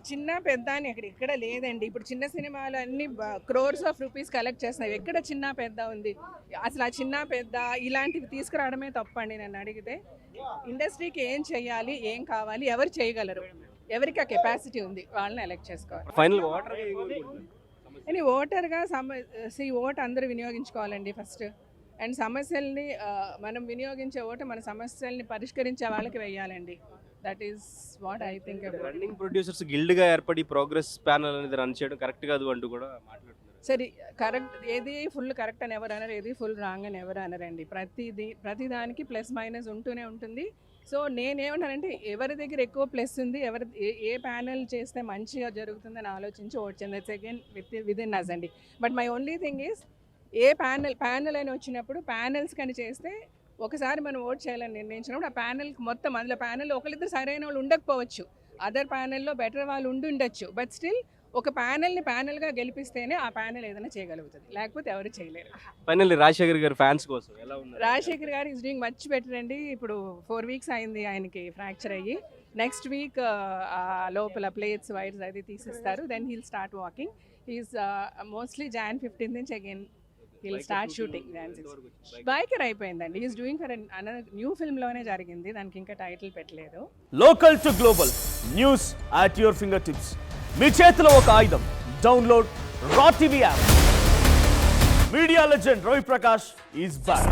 చిన్న పెద్ద అని ఎక్కడ లేదండి. ఇప్పుడు చిన్న సినిమాలు అన్ని క్రోర్స్ ఆఫ్ రూపీస్ కలెక్ట్ చేస్తున్నాయి. ఎక్కడ చిన్న పెద్ద ఉంది? అసలు ఆ చిన్న పెద్ద ఇలాంటివి తీసుకురావడమే తప్పండి నన్ను అడిగితే. ఇండస్ట్రీకి ఏం చేయాలి, ఏం కావాలి, ఎవరు చేయగలరు, ఎవరికి ఆ కెపాసిటీ ఉంది, వాళ్ళని ఎలక్ట్ చేసుకోవాలి. ఫైనల్ వాటర్ అని ఓటర్గా ఓటు అందరూ వినియోగించుకోవాలండి ఫస్ట్. అండ్ సమస్యల్ని మనం వినియోగించే ఓటు మన సమస్యల్ని పరిష్కరించే వాళ్ళకి వేయాలండి. That is what I think about. Running producers guild గా ఏర్పడి ప్రోగ్రెస్ ప్యానల్ అనేది రన్ చేయడం కరెక్ట్ కాదు అంటూ కూడా మాట్లాడుతున్నారు. సరే, కరెక్ట్ ఏది ఫుల్ కరెక్ట్ అని ఎవరు అనరు, ఏది ఫుల్ రాంగ్ అని ఎవరు అనరండి. ప్రతిదానికి ప్లస్ మైనస్ ఉంటూనే ఉంటుంది. సో నేనేమంటానంటే ఎవరి దగ్గర ఎక్కువ ప్లస్ ఉంది, ఏ ప్యానెల్ చేస్తే మంచిగా జరుగుతుందని ఆలోచించి ఓట్ చేయండి. దట్స్ అగైన్ విదిన్ అస్ అండి. But my only thing is a panel అని వచ్చినప్పుడు ప్యానెల్స్ కానీ చేస్తే ఒకసారి మనం ఓట్ చేయాలని నిర్ణయించినప్పుడు ఆ ప్యానెల్కి మొత్తం అందులో ప్యానెల్లో ఒకరిద్దరు సరైన వాళ్ళు ఉండకపోవచ్చు, అదర్ ప్యానెల్లో బెటర్ వాళ్ళు ఉండొచ్చు. బట్ స్టిల్ ఒక ప్యానెల్గా గెలిపిస్తేనే ఆ ప్యానెల్ ఏదైనా చేయగలుగుతుంది, లేకపోతే ఎవరు చేయలేరు. ఫైనల్లీ రాజశేఖర్ గారి ఫ్యాన్స్ కోసం ఎలా ఉన్నారు? రాజశేఖర్ గారు ఈజ్ డూయింగ్ మచ్ బెటర్ అండి. ఇప్పుడు 4 weeks అయింది ఆయనకి ఫ్రాక్చర్ అయ్యి. నెక్స్ట్ వీక్ లోపల ప్లేట్స్ వైర్స్ అది తీసిస్తారు. Then he'll start walking. He's mostly Jan 15th నుంచి again he'll start shooting. Biker అయిపోయిందండి. హీస్ డూయింగ్ ఫర్ న్యూ ఫిల్మ్లోనే జరిగింది, దానికి ఇంకా టైటిల్ పెట్టలేదు. Local to global news at your fingertips. మీ చేతిలో ఒక ఆయుధం. Download Raw TV app. Media legend Ravi Prakash is back.